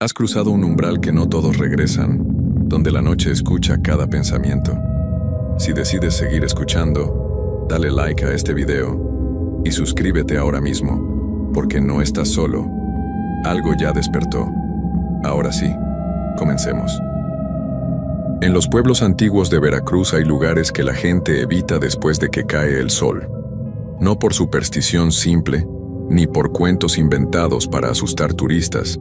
Has cruzado un umbral que no todos regresan, donde la noche escucha cada pensamiento. Si decides seguir escuchando, dale like a este video y suscríbete ahora mismo, porque no estás solo. Algo ya despertó. Ahora sí, comencemos. En los pueblos antiguos de Veracruz hay lugares que la gente evita después de que cae el sol. No por superstición simple, ni por cuentos inventados para asustar turistas,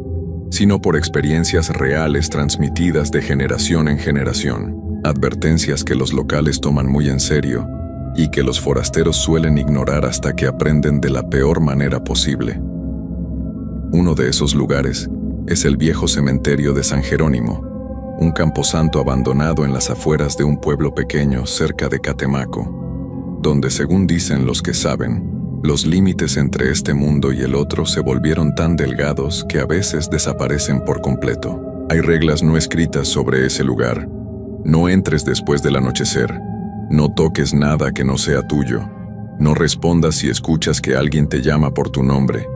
sino por experiencias reales transmitidas de generación en generación, advertencias que los locales toman muy en serio y que los forasteros suelen ignorar hasta que aprenden de la peor manera posible. Uno de esos lugares es el viejo cementerio de San Jerónimo, un camposanto abandonado en las afueras de un pueblo pequeño cerca de Catemaco, donde, según dicen los que saben, los límites entre este mundo y el otro se volvieron tan delgados que a veces desaparecen por completo. Hay reglas no escritas sobre ese lugar. No entres después del anochecer. No toques nada que no sea tuyo. No respondas si escuchas que alguien te llama por tu nombre.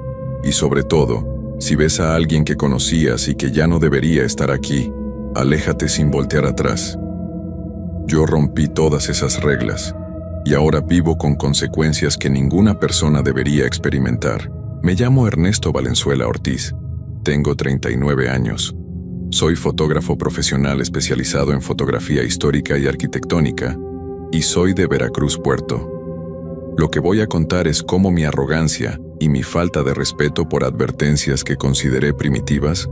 Y sobre todo, si ves a alguien que conocías y que ya no debería estar aquí, aléjate sin voltear atrás. Yo rompí todas esas reglas. Y ahora vivo con consecuencias que ninguna persona debería experimentar. Me llamo Ernesto Valenzuela Ortiz. Tengo 39 años. Soy fotógrafo profesional especializado en fotografía histórica y arquitectónica, y soy de Veracruz, Puerto. Lo que voy a contar es cómo mi arrogancia y mi falta de respeto por advertencias que consideré primitivas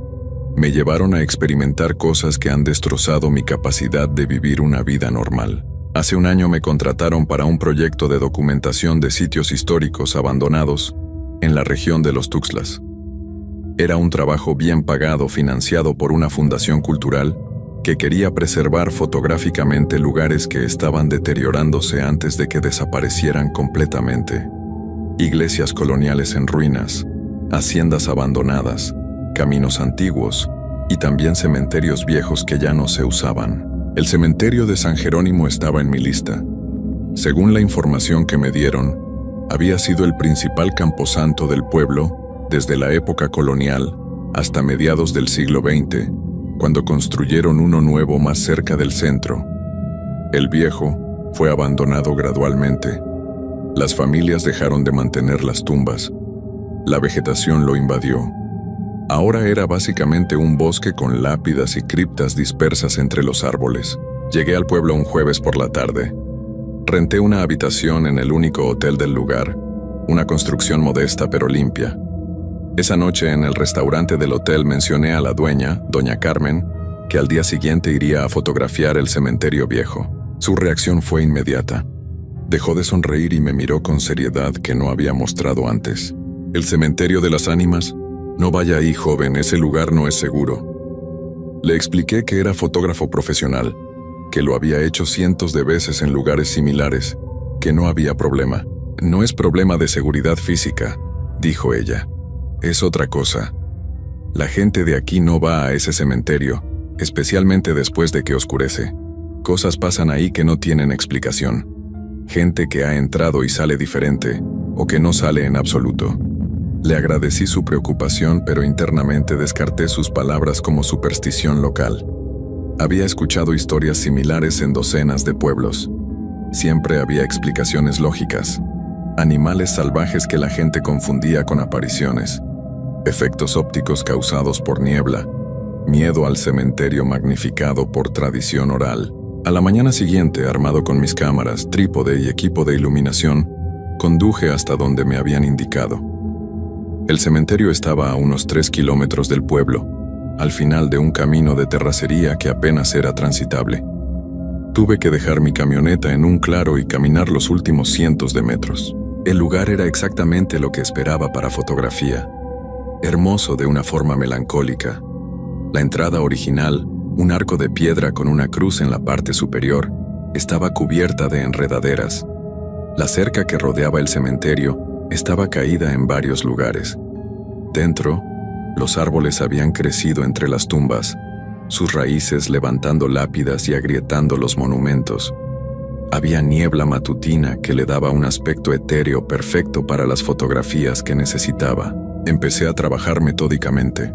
me llevaron a experimentar cosas que han destrozado mi capacidad de vivir una vida normal. Hace un año me contrataron para un proyecto de documentación de sitios históricos abandonados en la región de los Tuxtlas. Era un trabajo bien pagado financiado por una fundación cultural que quería preservar fotográficamente lugares que estaban deteriorándose antes de que desaparecieran completamente. Iglesias coloniales en ruinas, haciendas abandonadas, caminos antiguos y también cementerios viejos que ya no se usaban. El cementerio de San Jerónimo estaba en mi lista. Según la información que me dieron, había sido el principal camposanto del pueblo desde la época colonial hasta mediados del siglo XX, cuando construyeron uno nuevo más cerca del centro. El viejo fue abandonado gradualmente. Las familias dejaron de mantener las tumbas. La vegetación lo invadió. Ahora era básicamente un bosque con lápidas y criptas dispersas entre los árboles. Llegué al pueblo un jueves por la tarde. Renté una habitación en el único hotel del lugar, una construcción modesta pero limpia. Esa noche en el restaurante del hotel mencioné a la dueña, doña Carmen, que al día siguiente iría a fotografiar el cementerio viejo. Su reacción fue inmediata. Dejó de sonreír y me miró con seriedad que no había mostrado antes. ¿El cementerio de las ánimas? No vaya ahí, joven, ese lugar no es seguro. Le expliqué que era fotógrafo profesional, que lo había hecho cientos de veces en lugares similares, que no había problema. No es problema de seguridad física, dijo ella. Es otra cosa. La gente de aquí no va a ese cementerio, especialmente después de que oscurece. Cosas pasan ahí que no tienen explicación. Gente que ha entrado y sale diferente, o que no sale en absoluto. Le agradecí su preocupación, pero internamente descarté sus palabras como superstición local. Había escuchado historias similares en docenas de pueblos. Siempre había explicaciones lógicas. Animales salvajes que la gente confundía con apariciones. Efectos ópticos causados por niebla. Miedo al cementerio magnificado por tradición oral. A la mañana siguiente, armado con mis cámaras, trípode y equipo de iluminación, conduje hasta donde me habían indicado. El cementerio estaba a unos 3 kilómetros del pueblo, al final de un camino de terracería que apenas era transitable. Tuve que dejar mi camioneta en un claro y caminar los últimos cientos de metros. El lugar era exactamente lo que esperaba para fotografía. Hermoso de una forma melancólica. La entrada original, un arco de piedra con una cruz en la parte superior, estaba cubierta de enredaderas. La cerca que rodeaba el cementerio estaba caída en varios lugares. Dentro, los árboles habían crecido entre las tumbas, sus raíces levantando lápidas y agrietando los monumentos. Había niebla matutina que le daba un aspecto etéreo perfecto para las fotografías que necesitaba. Empecé a trabajar metódicamente.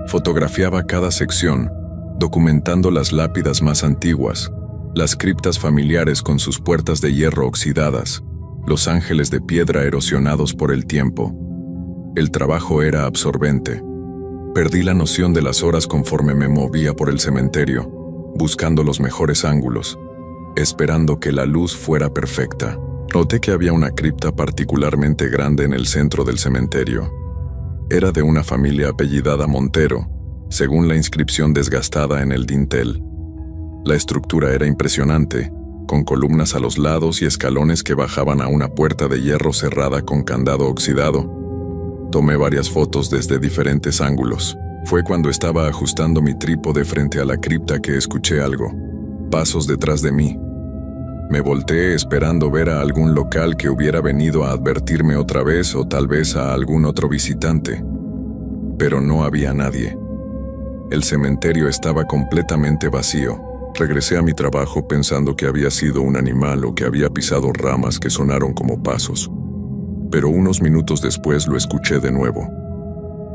Fotografiaba cada sección, documentando las lápidas más antiguas, las criptas familiares con sus puertas de hierro oxidadas, los ángeles de piedra erosionados por el tiempo. El trabajo era absorbente. Perdí la noción de las horas conforme me movía por el cementerio, buscando los mejores ángulos, esperando que la luz fuera perfecta. Noté que había una cripta particularmente grande en el centro del cementerio. Era de una familia apellidada Montero, según la inscripción desgastada en el dintel. La estructura era impresionante, con columnas a los lados y escalones que bajaban a una puerta de hierro cerrada con candado oxidado. Tomé varias fotos desde diferentes ángulos. Fue cuando estaba ajustando mi trípode frente a la cripta que escuché algo. Pasos detrás de mí. Me volteé esperando ver a algún local que hubiera venido a advertirme otra vez o tal vez a algún otro visitante. Pero no había nadie. El cementerio estaba completamente vacío. Regresé a mi trabajo pensando que había sido un animal o que había pisado ramas que sonaron como pasos. Pero unos minutos después lo escuché de nuevo.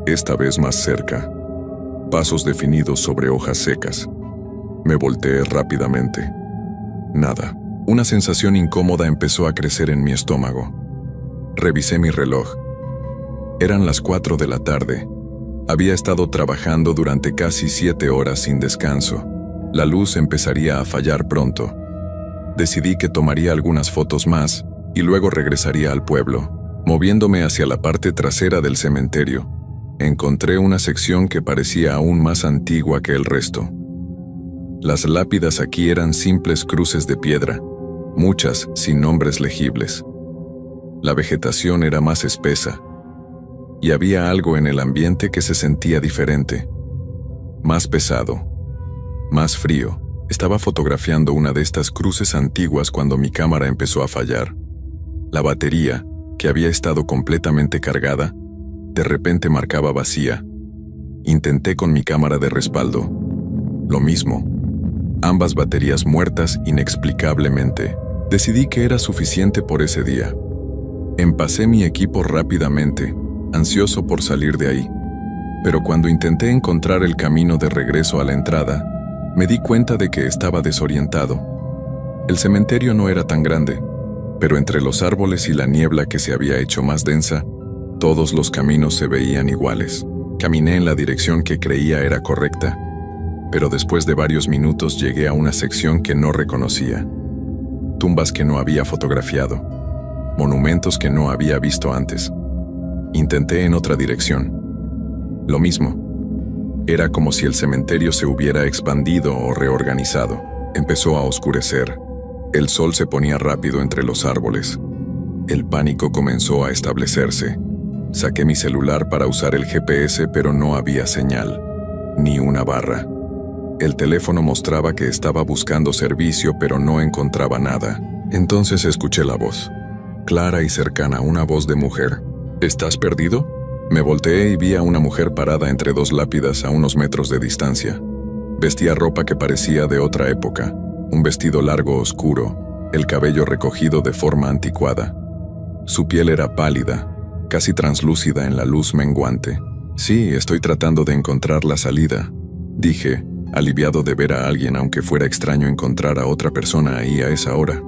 Esta vez más cerca. Pasos definidos sobre hojas secas. Me volteé rápidamente. Nada. Una sensación incómoda empezó a crecer en mi estómago. Revisé mi reloj. Eran las 4 de la tarde. Había estado trabajando durante casi 7 horas sin descanso. La luz empezaría a fallar pronto. Decidí que tomaría algunas fotos más y luego regresaría al pueblo. Moviéndome hacia la parte trasera del cementerio, encontré una sección que parecía aún más antigua que el resto. Las lápidas aquí eran simples cruces de piedra, muchas sin nombres legibles. La vegetación era más espesa, y había algo en el ambiente que se sentía diferente, más pesado, más frío. Estaba fotografiando una de estas cruces antiguas cuando mi cámara empezó a fallar. La batería, que había estado completamente cargada, de repente marcaba vacía. Intenté con mi cámara de respaldo. Lo mismo. Ambas baterías muertas inexplicablemente. Decidí que era suficiente por ese día. Empacé mi equipo rápidamente, ansioso por salir de ahí. Pero cuando intenté encontrar el camino de regreso a la entrada, me di cuenta de que estaba desorientado. El cementerio no era tan grande, pero entre los árboles y la niebla que se había hecho más densa, todos los caminos se veían iguales. Caminé en la dirección que creía era correcta, pero después de varios minutos llegué a una sección que no reconocía. Tumbas que no había fotografiado, monumentos que no había visto antes. Intenté en otra dirección. Lo mismo. Era como si el cementerio se hubiera expandido o reorganizado. Empezó a oscurecer. El sol se ponía rápido entre los árboles. El pánico comenzó a establecerse. Saqué mi celular para usar el GPS, pero no había señal, ni una barra. El teléfono mostraba que estaba buscando servicio, pero no encontraba nada. Entonces escuché la voz, clara y cercana, una voz de mujer. ¿Estás perdido? Me volteé y vi a una mujer parada entre dos lápidas a unos metros de distancia. Vestía ropa que parecía de otra época, un vestido largo oscuro, el cabello recogido de forma anticuada. Su piel era pálida, casi translúcida en la luz menguante. Sí, estoy tratando de encontrar la salida, dije, aliviado de ver a alguien, aunque fuera extraño encontrar a otra persona ahí a esa hora.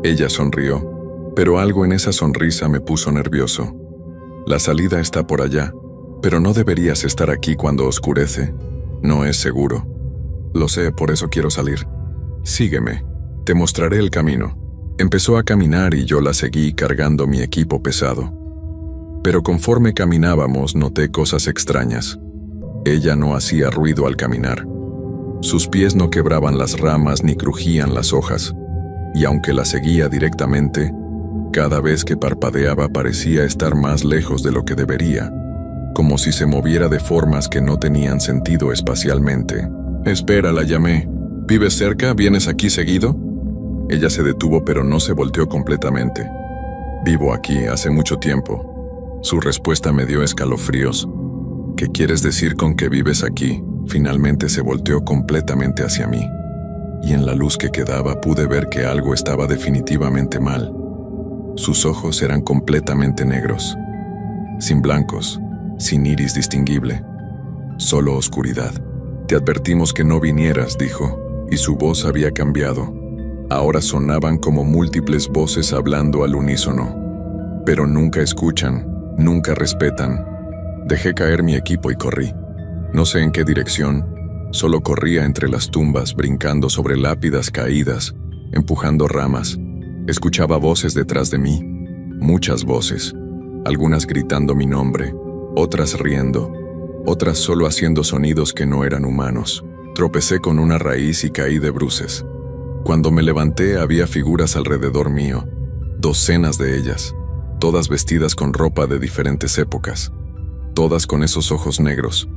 Ella sonrió, pero algo en esa sonrisa me puso nervioso. La salida está por allá, pero no deberías estar aquí cuando oscurece. No es seguro. Lo sé, por eso quiero salir. Sígueme, te mostraré el camino. Empezó a caminar y yo la seguí cargando mi equipo pesado. Pero conforme caminábamos noté cosas extrañas. Ella no hacía ruido al caminar. Sus pies no quebraban las ramas ni crujían las hojas. Y aunque la seguía directamente, cada vez que parpadeaba parecía estar más lejos de lo que debería, como si se moviera de formas que no tenían sentido espacialmente. Espera, la llamé. ¿Vives cerca? ¿Vienes aquí seguido? Ella se detuvo, pero no se volteó completamente. Vivo aquí hace mucho tiempo. Su respuesta me dio escalofríos. ¿Qué quieres decir con que vives aquí? Finalmente se volteó completamente hacia mí. Y en la luz que quedaba pude ver que algo estaba definitivamente mal. Sus ojos eran completamente negros, sin blancos, sin iris distinguible. solo oscuridad. Te advertimos que no vinieras, dijo, y su voz había cambiado. Ahora sonaban como múltiples voces hablando al unísono. Pero nunca escuchan, nunca respetan. Dejé caer mi equipo y corrí. No sé en qué dirección, solo corría entre las tumbas, brincando sobre lápidas caídas, empujando ramas. Escuchaba voces detrás de mí, muchas voces, algunas gritando mi nombre, otras riendo, otras solo haciendo sonidos que no eran humanos. Tropecé con una raíz y caí de bruces. Cuando me levanté había figuras alrededor mío, docenas de ellas, todas vestidas con ropa de diferentes épocas, todas con esos ojos negros.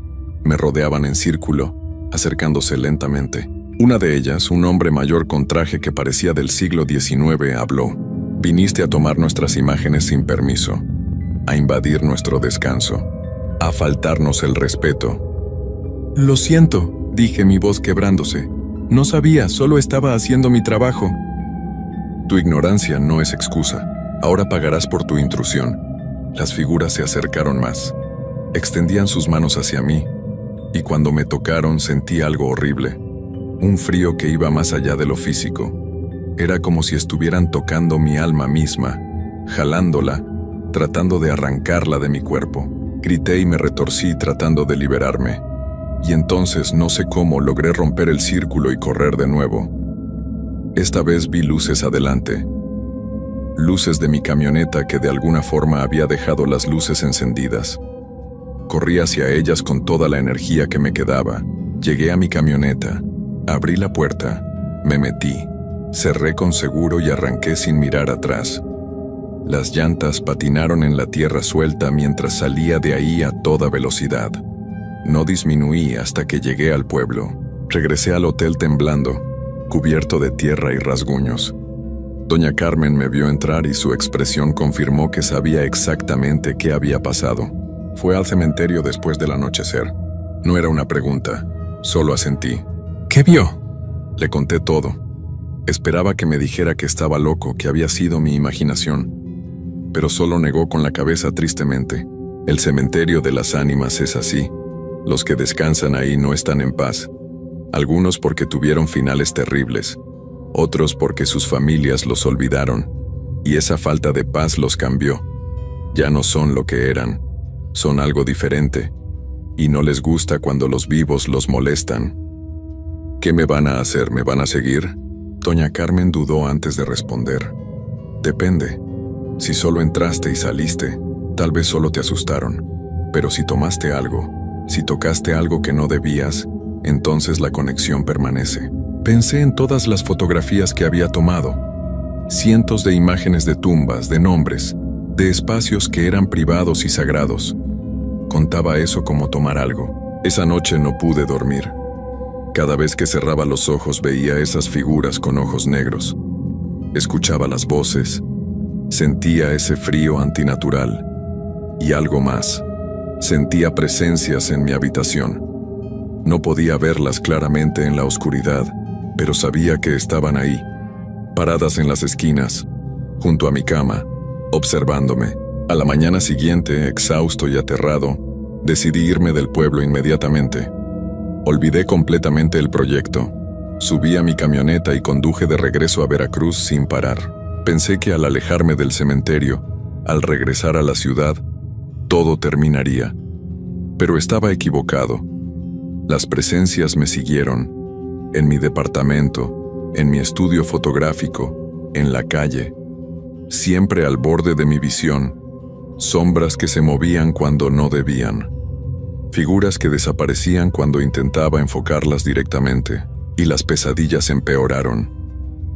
Me rodeaban en círculo, acercándose lentamente. Una de ellas, un hombre mayor con traje que parecía del siglo XIX, habló. Viniste a tomar nuestras imágenes sin permiso, a invadir nuestro descanso, a faltarnos el respeto. Lo siento, dije, mi voz quebrándose. No sabía, solo estaba haciendo mi trabajo. Tu ignorancia no es excusa. Ahora pagarás por tu intrusión. Las figuras se acercaron más. Extendían sus manos hacia mí, y cuando me tocaron sentí algo horrible. Un frío que iba más allá de lo físico. Era como si estuvieran tocando mi alma misma, jalándola, tratando de arrancarla de mi cuerpo. Grité y me retorcí tratando de liberarme. Y entonces, no sé cómo, logré romper el círculo y correr de nuevo. Esta vez vi luces adelante. Luces de mi camioneta que de alguna forma había dejado las luces encendidas. Corrí hacia ellas con toda la energía que me quedaba. Llegué a mi camioneta, abrí la puerta, me metí, cerré con seguro y arranqué sin mirar atrás. Las llantas patinaron en la tierra suelta mientras salía de ahí a toda velocidad. No disminuí hasta que llegué al pueblo. Regresé al hotel temblando, cubierto de tierra y rasguños. Doña Carmen me vio entrar y su expresión confirmó que sabía exactamente qué había pasado. Fue al cementerio después del anochecer. No era una pregunta, solo asentí. ¿Qué vio? Le conté todo. Esperaba que me dijera que estaba loco, que había sido mi imaginación. Pero solo negó con la cabeza tristemente. El cementerio de las ánimas es así. Los que descansan ahí no están en paz. Algunos porque tuvieron finales terribles, otros porque sus familias los olvidaron, y esa falta de paz los cambió. Ya no son lo que eran, son algo diferente, y no les gusta cuando los vivos los molestan. ¿Qué me van a hacer? ¿Me van a seguir? Doña Carmen dudó antes de responder. Depende. Si solo entraste y saliste, tal vez solo te asustaron. Pero si tomaste algo, si tocaste algo que no debías, entonces la conexión permanece. Pensé en todas las fotografías que había tomado. Cientos de imágenes de tumbas, de nombres, de espacios que eran privados y sagrados. Contaba eso como tomar algo. Esa noche no pude dormir. Cada vez que cerraba los ojos veía esas figuras con ojos negros. Escuchaba las voces. Sentía ese frío antinatural. Y algo más. Sentía presencias en mi habitación. No podía verlas claramente en la oscuridad, pero sabía que estaban ahí, paradas en las esquinas, junto a mi cama, observándome. A la mañana siguiente, exhausto y aterrado, decidí irme del pueblo inmediatamente. Olvidé completamente el proyecto. Subí a mi camioneta y conduje de regreso a Veracruz sin parar. Pensé que al alejarme del cementerio, al regresar a la ciudad, todo terminaría. Pero estaba equivocado. Las presencias me siguieron, en mi departamento, en mi estudio fotográfico, en la calle, siempre al borde de mi visión, sombras que se movían cuando no debían, figuras que desaparecían cuando intentaba enfocarlas directamente, y las pesadillas empeoraron.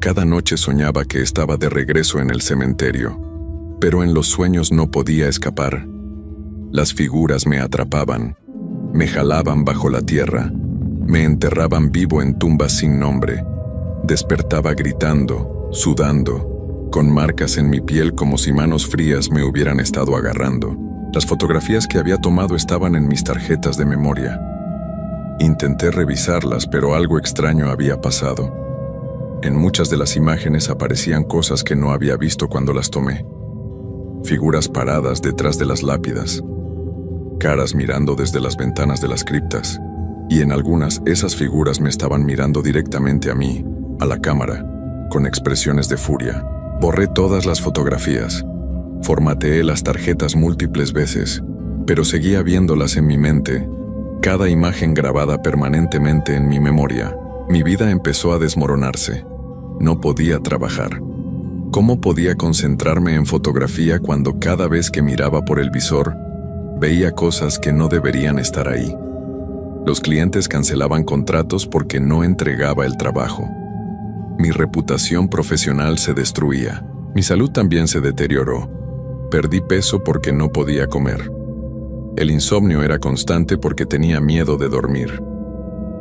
Cada noche soñaba que estaba de regreso en el cementerio, pero en los sueños no podía escapar. Las figuras me atrapaban, me jalaban bajo la tierra, me enterraban vivo en tumbas sin nombre. Despertaba gritando, sudando, con marcas en mi piel como si manos frías me hubieran estado agarrando. Las fotografías que había tomado estaban en mis tarjetas de memoria. Intenté revisarlas, pero algo extraño había pasado. En muchas de las imágenes aparecían cosas que no había visto cuando las tomé. Figuras paradas detrás de las lápidas. caras mirando desde las ventanas de las criptas, y en algunas esas figuras me estaban mirando directamente a mí, a la cámara, con expresiones de furia. Borré todas las fotografías, formateé las tarjetas múltiples veces, pero seguía viéndolas en mi mente, cada imagen grabada permanentemente en mi memoria. Mi vida empezó a desmoronarse. No podía trabajar. ¿Cómo podía concentrarme en fotografía cuando cada vez que miraba por el visor, veía cosas que no deberían estar ahí? Los clientes cancelaban contratos porque no entregaba el trabajo. Mi reputación profesional se destruía. Mi salud también se deterioró. Perdí peso porque no podía comer. El insomnio era constante porque tenía miedo de dormir.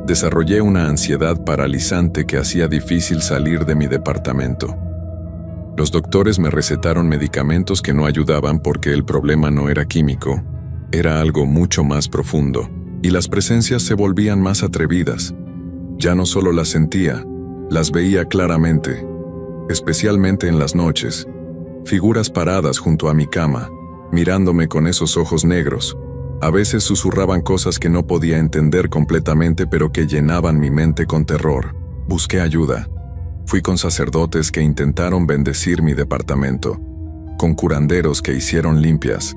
Desarrollé una ansiedad paralizante que hacía difícil salir de mi departamento. Los doctores me recetaron medicamentos que no ayudaban porque el problema no era químico, era algo mucho más profundo. Y las presencias se volvían más atrevidas. Ya no solo las sentía, las veía claramente, especialmente en las noches. Figuras paradas junto a mi cama, mirándome con esos ojos negros. A veces susurraban cosas que no podía entender completamente, pero que llenaban mi mente con terror. Busqué ayuda. Fui con sacerdotes que intentaron bendecir mi departamento, con curanderos que hicieron limpias,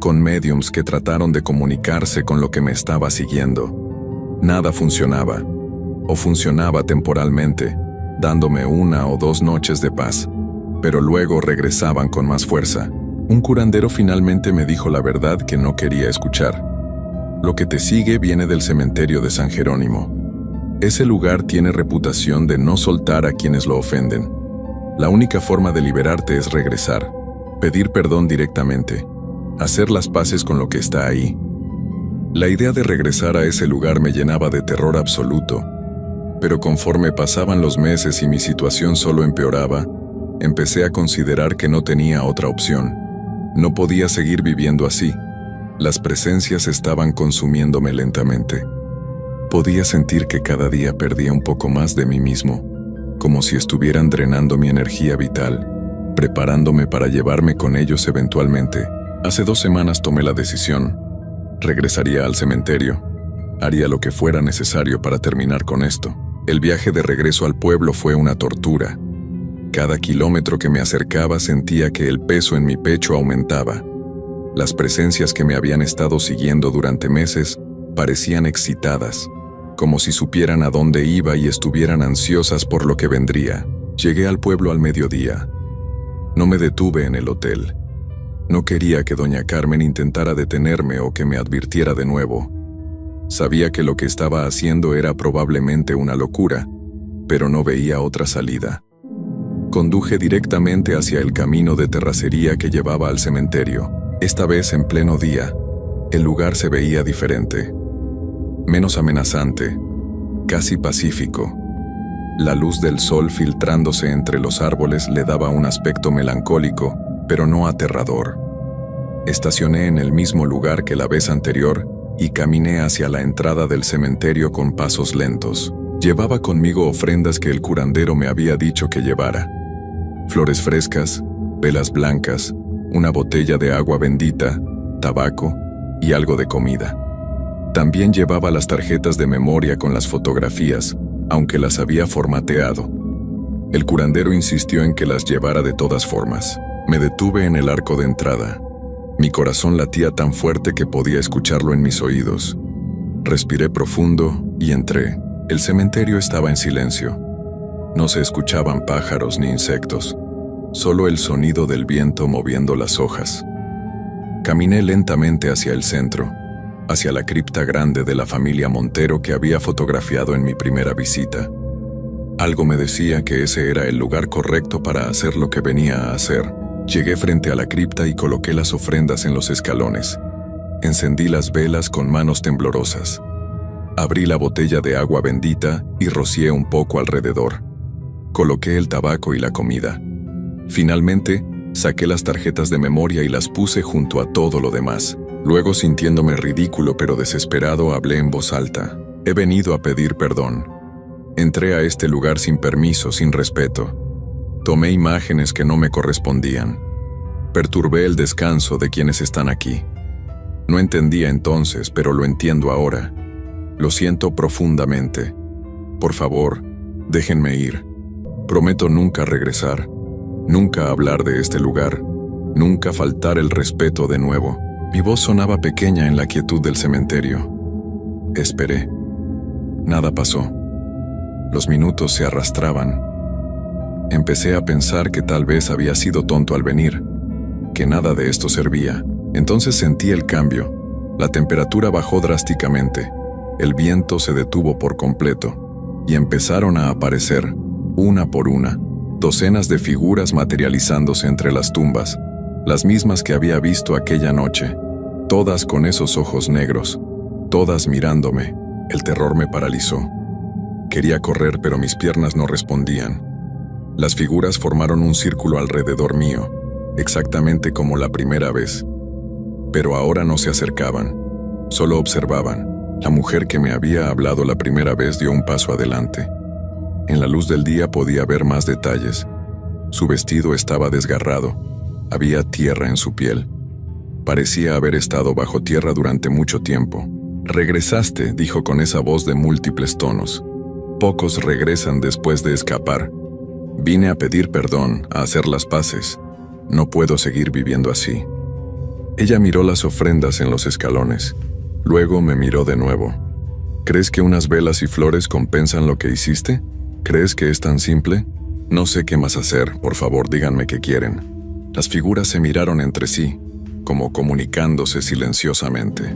con médiums que trataron de comunicarse con lo que me estaba siguiendo. Nada funcionaba, o funcionaba temporalmente, dándome 1 o 2 noches de paz, pero luego regresaban con más fuerza. Un curandero finalmente me dijo la verdad que no quería escuchar. Lo que te sigue viene del cementerio de San Jerónimo. Ese lugar tiene reputación de no soltar a quienes lo ofenden. La única forma de liberarte es regresar, pedir perdón directamente, hacer las paces con lo que está ahí. La idea de regresar a ese lugar me llenaba de terror absoluto, pero conforme pasaban los meses y mi situación solo empeoraba, empecé a considerar que no tenía otra opción. No podía seguir viviendo así. Las presencias estaban consumiéndome lentamente. Podía sentir que cada día perdía un poco más de mí mismo, como si estuvieran drenando mi energía vital, preparándome para llevarme con ellos eventualmente. Hace 2 semanas tomé la decisión. Regresaría al cementerio. Haría lo que fuera necesario para terminar con esto. El viaje de regreso al pueblo fue una tortura. Cada kilómetro que me acercaba sentía que el peso en mi pecho aumentaba. Las presencias que me habían estado siguiendo durante meses parecían excitadas, como si supieran a dónde iba y estuvieran ansiosas por lo que vendría. Llegué al pueblo al mediodía. No me detuve en el hotel. No quería que doña Carmen intentara detenerme o que me advirtiera de nuevo. Sabía que lo que estaba haciendo era probablemente una locura, pero no veía otra salida. Conduje directamente hacia el camino de terracería que llevaba al cementerio. Esta vez en pleno día, el lugar se veía diferente. Menos amenazante, casi pacífico. La luz del sol filtrándose entre los árboles le daba un aspecto melancólico, pero no aterrador. Estacioné en el mismo lugar que la vez anterior y caminé hacia la entrada del cementerio con pasos lentos. Llevaba conmigo ofrendas que el curandero me había dicho que llevara. Flores frescas, velas blancas, una botella de agua bendita, tabaco y algo de comida. También llevaba las tarjetas de memoria con las fotografías, aunque las había formateado. El curandero insistió en que las llevara de todas formas. Me detuve en el arco de entrada. Mi corazón latía tan fuerte que podía escucharlo en mis oídos. Respiré profundo y entré. El cementerio estaba en silencio. No se escuchaban pájaros ni insectos, solo el sonido del viento moviendo las hojas. Caminé lentamente hacia el centro, hacia la cripta grande de la familia Montero que había fotografiado en mi primera visita. Algo me decía que ese era el lugar correcto para hacer lo que venía a hacer. Llegué frente a la cripta y coloqué las ofrendas en los escalones. Encendí las velas con manos temblorosas. Abrí la botella de agua bendita y rocié un poco alrededor. Coloqué el tabaco y la comida. Finalmente, saqué las tarjetas de memoria y las puse junto a todo lo demás. Luego, sintiéndome ridículo pero desesperado, hablé en voz alta. He venido a pedir perdón. Entré a este lugar sin permiso, sin respeto. Tomé imágenes que no me correspondían. Perturbé el descanso de quienes están aquí. No entendía entonces, pero lo entiendo ahora. Lo siento profundamente. Por favor, déjenme ir. Prometo nunca regresar, nunca hablar de este lugar, nunca faltar el respeto de nuevo. Mi voz sonaba pequeña en la quietud del cementerio. Esperé. Nada pasó. Los minutos se arrastraban. Empecé a pensar que tal vez había sido tonto al venir, que nada de esto servía. Entonces sentí el cambio. La temperatura bajó drásticamente. El viento se detuvo por completo y empezaron a aparecer, una por una, docenas de figuras materializándose entre las tumbas, las mismas que había visto aquella noche, todas con esos ojos negros, todas mirándome. El terror me paralizó. Quería correr, pero mis piernas no respondían. Las figuras formaron un círculo alrededor mío, exactamente como la primera vez. Pero ahora no se acercaban, solo observaban. La mujer que me había hablado la primera vez dio un paso adelante. En la luz del día podía ver más detalles. Su vestido estaba desgarrado. Había tierra en su piel. Parecía haber estado bajo tierra durante mucho tiempo. «Regresaste», dijo con esa voz de múltiples tonos. «Pocos regresan después de escapar. Vine a pedir perdón, a hacer las paces. No puedo seguir viviendo así». Ella miró las ofrendas en los escalones. Luego me miró de nuevo. «¿Crees que unas velas y flores compensan lo que hiciste? ¿Crees que es tan simple? No sé qué más hacer, por favor díganme qué quieren». Las figuras se miraron entre sí, como comunicándose silenciosamente.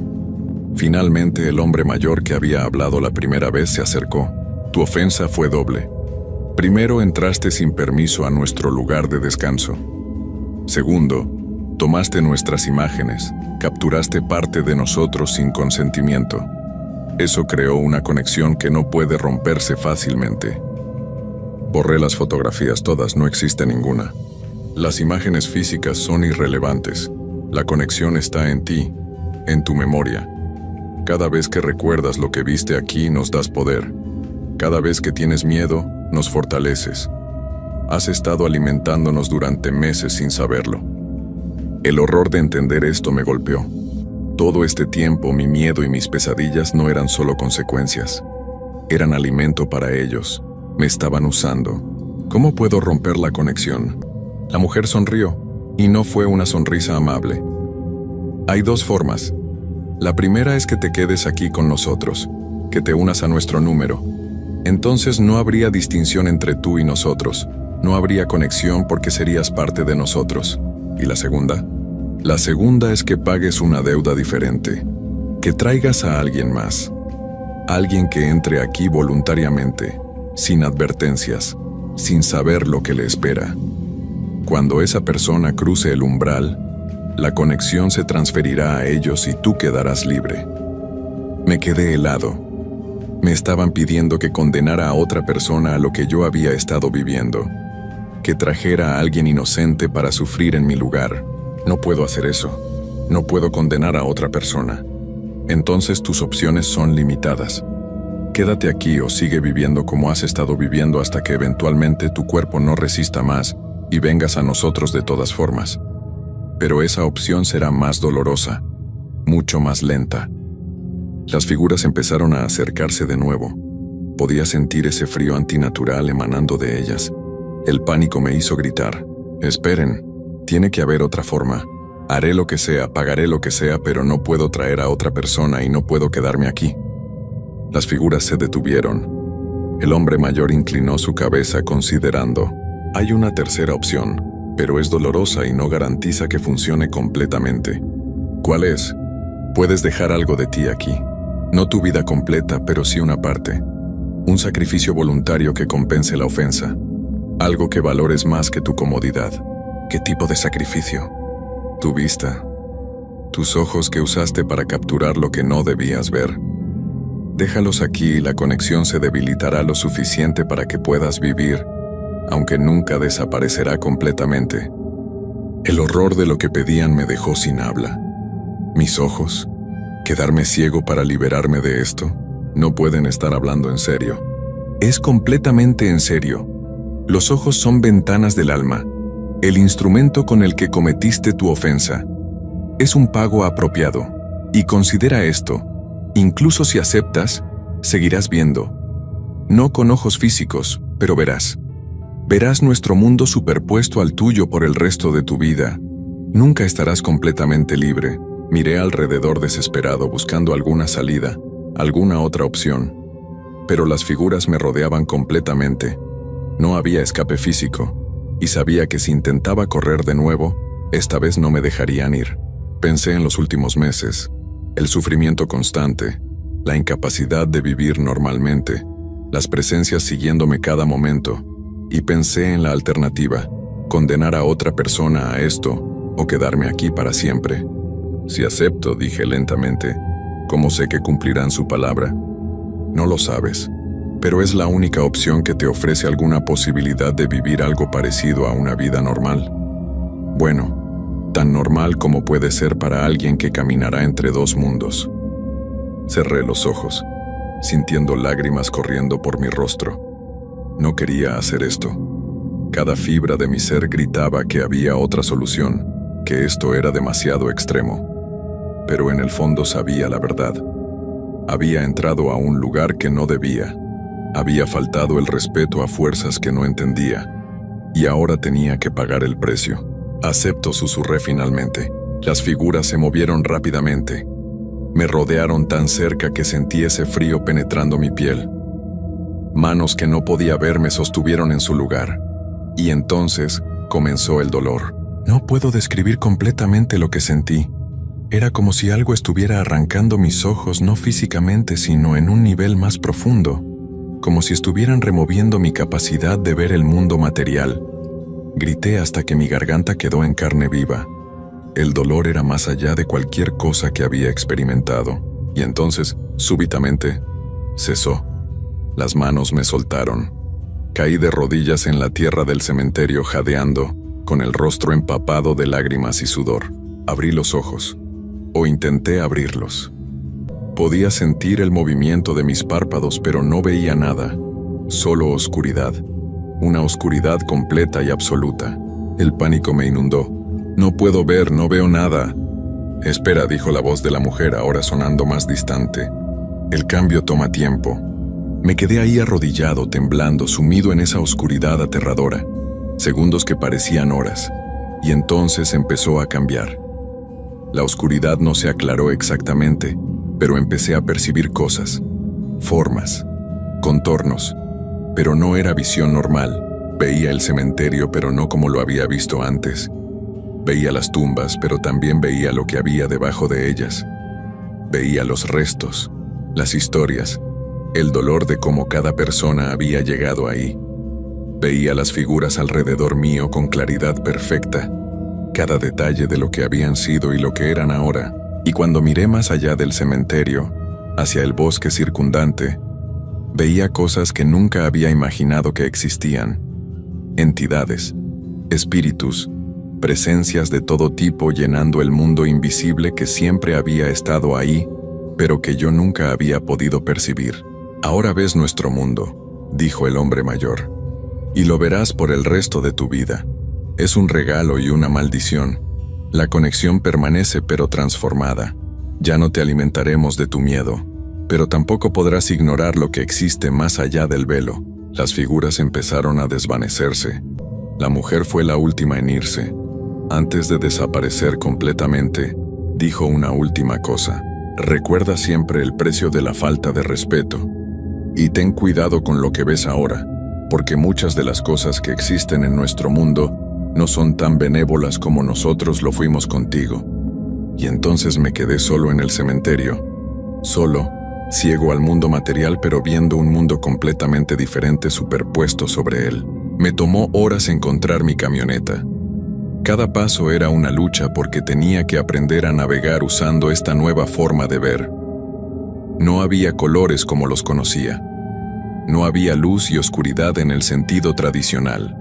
Finalmente el hombre mayor que había hablado la primera vez se acercó. «Tu ofensa fue doble. Primero, entraste sin permiso a nuestro lugar de descanso. Segundo, tomaste nuestras imágenes, capturaste parte de nosotros sin consentimiento. Eso creó una conexión que no puede romperse fácilmente». Borré las fotografías todas, no existe ninguna. Las imágenes físicas son irrelevantes. La conexión está en ti, en tu memoria. Cada vez que recuerdas lo que viste aquí, nos das poder. Cada vez que tienes miedo, nos fortaleces. Has estado alimentándonos durante meses sin saberlo. El horror de entender esto me golpeó. Todo este tiempo mi miedo y mis pesadillas no eran solo consecuencias. Eran alimento para ellos. Me estaban usando. ¿Cómo puedo romper la conexión? La mujer sonrió, y no fue una sonrisa amable. Hay dos formas. La primera es que te quedes aquí con nosotros, que te unas a nuestro número. Entonces no habría distinción entre tú y nosotros. No habría conexión porque serías parte de nosotros. ¿Y la segunda? La segunda es que pagues una deuda diferente. Que traigas a alguien más. Alguien que entre aquí voluntariamente, sin advertencias, sin saber lo que le espera. Cuando esa persona cruce el umbral, la conexión se transferirá a ellos y tú quedarás libre. Me quedé helado. Me estaban pidiendo que condenara a otra persona a lo que yo había estado viviendo. Que trajera a alguien inocente para sufrir en mi lugar. No puedo hacer eso. No puedo condenar a otra persona. Entonces tus opciones son limitadas. Quédate aquí o sigue viviendo como has estado viviendo hasta que eventualmente tu cuerpo no resista más y vengas a nosotros de todas formas. Pero esa opción será más dolorosa, mucho más lenta. Las figuras empezaron a acercarse de nuevo. Podía sentir ese frío antinatural emanando de ellas. El pánico me hizo gritar: «Esperen, tiene que haber otra forma. Haré lo que sea, pagaré lo que sea, pero no puedo traer a otra persona y no puedo quedarme aquí». Las figuras se detuvieron. El hombre mayor inclinó su cabeza considerando. «Hay una tercera opción, pero es dolorosa y no garantiza que funcione completamente». «¿Cuál es?» «Puedes dejar algo de ti aquí. No tu vida completa, pero sí una parte. Un sacrificio voluntario que compense la ofensa. Algo que valores más que tu comodidad». «¿Qué tipo de sacrificio?» «Tu vista. Tus ojos que usaste para capturar lo que no debías ver. Déjalos aquí y la conexión se debilitará lo suficiente para que puedas vivir, aunque nunca desaparecerá completamente». El horror de lo que pedían me dejó sin habla. Mis ojos, quedarme ciego para liberarme de esto, no pueden estar hablando en serio. Es completamente en serio. Los ojos son ventanas del alma, el instrumento con el que cometiste tu ofensa. Es un pago apropiado. Y considera esto, incluso si aceptas, seguirás viendo. No con ojos físicos, pero verás. Verás nuestro mundo superpuesto al tuyo por el resto de tu vida. Nunca estarás completamente libre. Miré alrededor desesperado buscando alguna salida, alguna otra opción. Pero las figuras me rodeaban completamente. No había escape físico, y sabía que si intentaba correr de nuevo, esta vez no me dejarían ir. Pensé en los últimos meses, el sufrimiento constante, la incapacidad de vivir normalmente, las presencias siguiéndome cada momento, y pensé en la alternativa, condenar a otra persona a esto o quedarme aquí para siempre. Si acepto, dije lentamente, ¿cómo sé que cumplirán su palabra? No lo sabes, pero es la única opción que te ofrece alguna posibilidad de vivir algo parecido a una vida normal. Bueno, tan normal como puede ser para alguien que caminará entre dos mundos. Cerré los ojos, sintiendo lágrimas corriendo por mi rostro. No quería hacer esto. Cada fibra de mi ser gritaba que había otra solución, que esto era demasiado extremo. Pero en el fondo sabía la verdad. Había entrado a un lugar que no debía. Había faltado el respeto a fuerzas que no entendía. Y ahora tenía que pagar el precio. Acepto, susurré finalmente. Las figuras se movieron rápidamente. Me rodearon tan cerca que sentí ese frío penetrando mi piel. Manos que no podía ver me sostuvieron en su lugar. Y entonces comenzó el dolor. No puedo describir completamente lo que sentí. Era como si algo estuviera arrancando mis ojos, no físicamente, sino en un nivel más profundo. Como si estuvieran removiendo mi capacidad de ver el mundo material. Grité hasta que mi garganta quedó en carne viva. El dolor era más allá de cualquier cosa que había experimentado. Y entonces, súbitamente, cesó. Las manos me soltaron. Caí de rodillas en la tierra del cementerio jadeando, con el rostro empapado de lágrimas y sudor. Abrí los ojos, o intenté abrirlos. Podía sentir el movimiento de mis párpados, pero no veía nada. Solo oscuridad. Una oscuridad completa y absoluta. El pánico me inundó. No puedo ver, no veo nada. Espera, dijo la voz de la mujer, ahora sonando más distante. El cambio toma tiempo. Me quedé ahí arrodillado, temblando, sumido en esa oscuridad aterradora. Segundos que parecían horas. Y entonces empezó a cambiar. La oscuridad no se aclaró exactamente, pero empecé a percibir cosas. Formas. Contornos. Pero no era visión normal. Veía el cementerio, pero no como lo había visto antes. Veía las tumbas, pero también veía lo que había debajo de ellas. Veía los restos, las historias, el dolor de cómo cada persona había llegado ahí. Veía las figuras alrededor mío con claridad perfecta, cada detalle de lo que habían sido y lo que eran ahora. Y cuando miré más allá del cementerio, hacia el bosque circundante, veía cosas que nunca había imaginado que existían. Entidades, espíritus, presencias de todo tipo llenando el mundo invisible que siempre había estado ahí, pero que yo nunca había podido percibir. Ahora ves nuestro mundo, dijo el hombre mayor, y lo verás por el resto de tu vida. Es un regalo y una maldición. La conexión permanece pero transformada. Ya no te alimentaremos de tu miedo, pero tampoco podrás ignorar lo que existe más allá del velo. Las figuras empezaron a desvanecerse. La mujer fue la última en irse. Antes de desaparecer completamente, dijo una última cosa. Recuerda siempre el precio de la falta de respeto. Y ten cuidado con lo que ves ahora, porque muchas de las cosas que existen en nuestro mundo no son tan benévolas como nosotros lo fuimos contigo. Y entonces me quedé solo en el cementerio. Solo, ciego al mundo material, pero viendo un mundo completamente diferente superpuesto sobre él. Me tomó horas encontrar mi camioneta. Cada paso era una lucha porque tenía que aprender a navegar usando esta nueva forma de ver. No había colores como los conocía. No había luz y oscuridad en el sentido tradicional.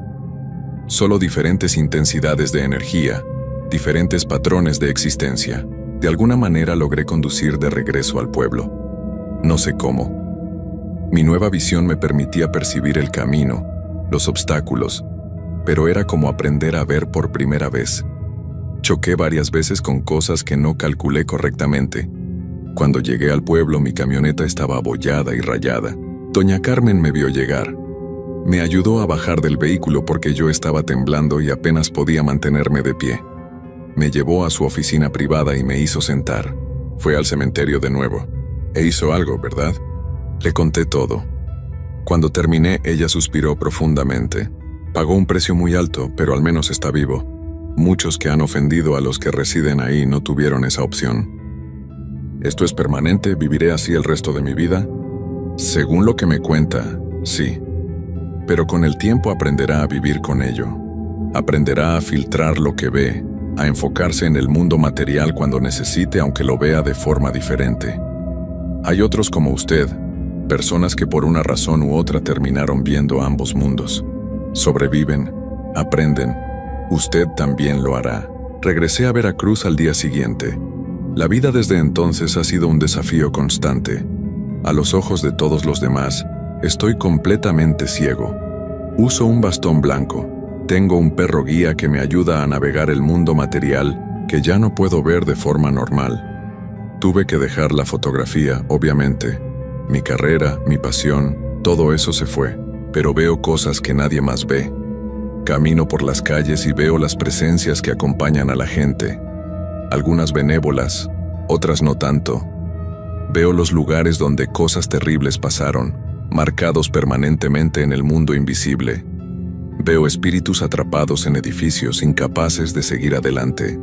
Solo diferentes intensidades de energía, diferentes patrones de existencia. De alguna manera logré conducir de regreso al pueblo. No sé cómo. Mi nueva visión me permitía percibir el camino, los obstáculos, pero era como aprender a ver por primera vez. Choqué varias veces con cosas que no calculé correctamente, Cuando llegué al pueblo, mi camioneta estaba abollada y rayada. Doña Carmen me vio llegar. Me ayudó a bajar del vehículo porque yo estaba temblando y apenas podía mantenerme de pie. Me llevó a su oficina privada y me hizo sentar. Fue al cementerio de nuevo. E hizo algo, ¿verdad? Le conté todo. Cuando terminé, ella suspiró profundamente. Pagó un precio muy alto, pero al menos está vivo. Muchos que han ofendido a los que residen ahí no tuvieron esa opción. ¿Esto es permanente? ¿Viviré así el resto de mi vida? Según lo que me cuenta, sí. Pero con el tiempo aprenderá a vivir con ello. Aprenderá a filtrar lo que ve, a enfocarse en el mundo material cuando necesite, aunque lo vea de forma diferente. Hay otros como usted, personas que por una razón u otra terminaron viendo ambos mundos. Sobreviven, aprenden. Usted también lo hará. Regresé a Veracruz al día siguiente. La vida desde entonces ha sido un desafío constante. A los ojos de todos los demás, estoy completamente ciego. Uso un bastón blanco. Tengo un perro guía que me ayuda a navegar el mundo material que ya no puedo ver de forma normal. Tuve que dejar la fotografía, obviamente. Mi carrera, mi pasión, todo eso se fue, pero veo cosas que nadie más ve. Camino por las calles y veo las presencias que acompañan a la gente. Algunas benévolas, otras no tanto. Veo los lugares donde cosas terribles pasaron, marcados permanentemente en el mundo invisible. Veo espíritus atrapados en edificios incapaces de seguir adelante.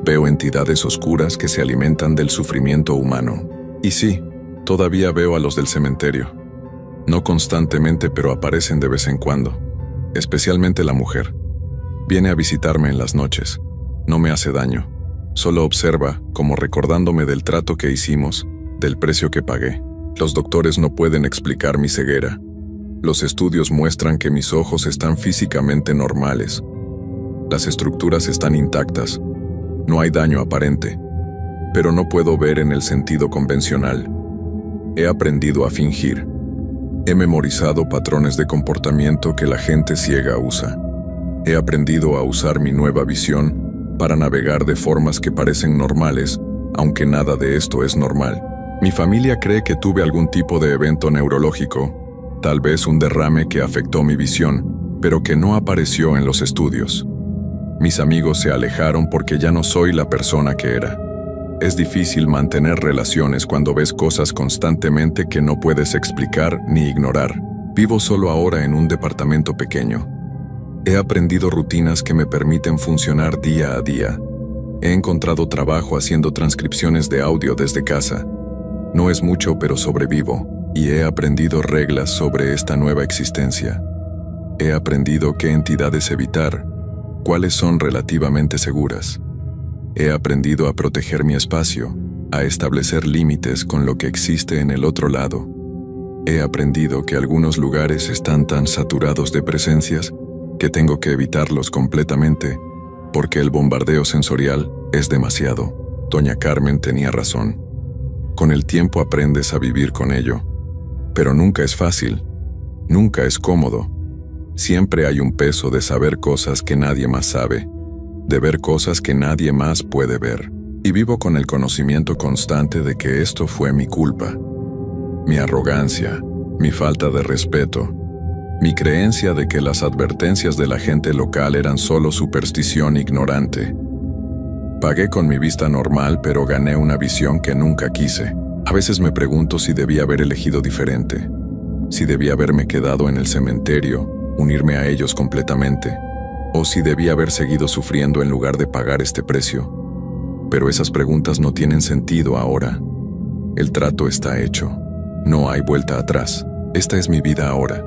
Veo entidades oscuras que se alimentan del sufrimiento humano. Y sí, todavía veo a los del cementerio. No constantemente, pero aparecen de vez en cuando. Especialmente la mujer. Viene a visitarme en las noches. No me hace daño. Solo observa, como recordándome del trato que hicimos, del precio que pagué. Los doctores no pueden explicar mi ceguera. Los estudios muestran que mis ojos están físicamente normales. Las estructuras están intactas. No hay daño aparente. Pero no puedo ver en el sentido convencional. He aprendido a fingir. He memorizado patrones de comportamiento que la gente ciega usa. He aprendido a usar mi nueva visión para navegar de formas que parecen normales, aunque nada de esto es normal. Mi familia cree que tuve algún tipo de evento neurológico, tal vez un derrame que afectó mi visión, pero que no apareció en los estudios. Mis amigos se alejaron porque ya no soy la persona que era. Es difícil mantener relaciones cuando ves cosas constantemente que no puedes explicar ni ignorar. Vivo solo ahora en un departamento pequeño. He aprendido rutinas que me permiten funcionar día a día. He encontrado trabajo haciendo transcripciones de audio desde casa. No es mucho, pero sobrevivo, y he aprendido reglas sobre esta nueva existencia. He aprendido qué entidades evitar, cuáles son relativamente seguras. He aprendido a proteger mi espacio, a establecer límites con lo que existe en el otro lado. He aprendido que algunos lugares están tan saturados de presencias que tengo que evitarlos completamente, porque el bombardeo sensorial es demasiado. Doña Carmen tenía razón. Con el tiempo aprendes a vivir con ello. Pero nunca es fácil, nunca es cómodo. Siempre hay un peso de saber cosas que nadie más sabe, de ver cosas que nadie más puede ver. Y vivo con el conocimiento constante de que esto fue mi culpa. Mi arrogancia, mi falta de respeto, mi creencia de que las advertencias de la gente local eran solo superstición ignorante. Pagué con mi vista normal, pero gané una visión que nunca quise. A veces me pregunto si debía haber elegido diferente, si debía haberme quedado en el cementerio, unirme a ellos completamente, o si debía haber seguido sufriendo en lugar de pagar este precio. Pero esas preguntas no tienen sentido ahora. El trato está hecho. No hay vuelta atrás. Esta es mi vida ahora.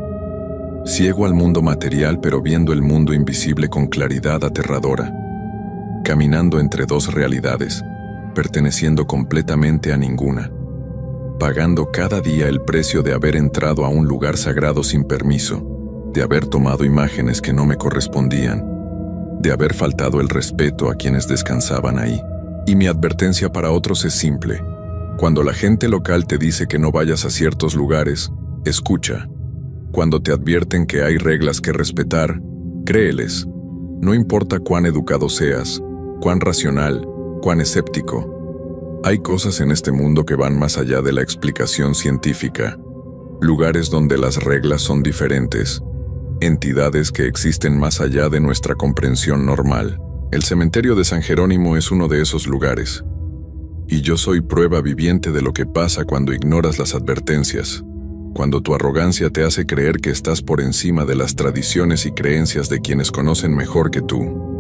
Ciego al mundo material, pero viendo el mundo invisible con claridad aterradora. Caminando entre dos realidades, perteneciendo completamente a ninguna. Pagando cada día el precio de haber entrado a un lugar sagrado sin permiso, de haber tomado imágenes que no me correspondían, de haber faltado el respeto a quienes descansaban ahí. Y mi advertencia para otros es simple. Cuando la gente local te dice que no vayas a ciertos lugares, escucha. Cuando te advierten que hay reglas que respetar, créeles. No importa cuán educado seas, cuán racional, cuán escéptico. Hay cosas en este mundo que van más allá de la explicación científica, lugares donde las reglas son diferentes, entidades que existen más allá de nuestra comprensión normal. El cementerio de San Jerónimo es uno de esos lugares. Y yo soy prueba viviente de lo que pasa cuando ignoras las advertencias, cuando tu arrogancia te hace creer que estás por encima de las tradiciones y creencias de quienes conocen mejor que tú.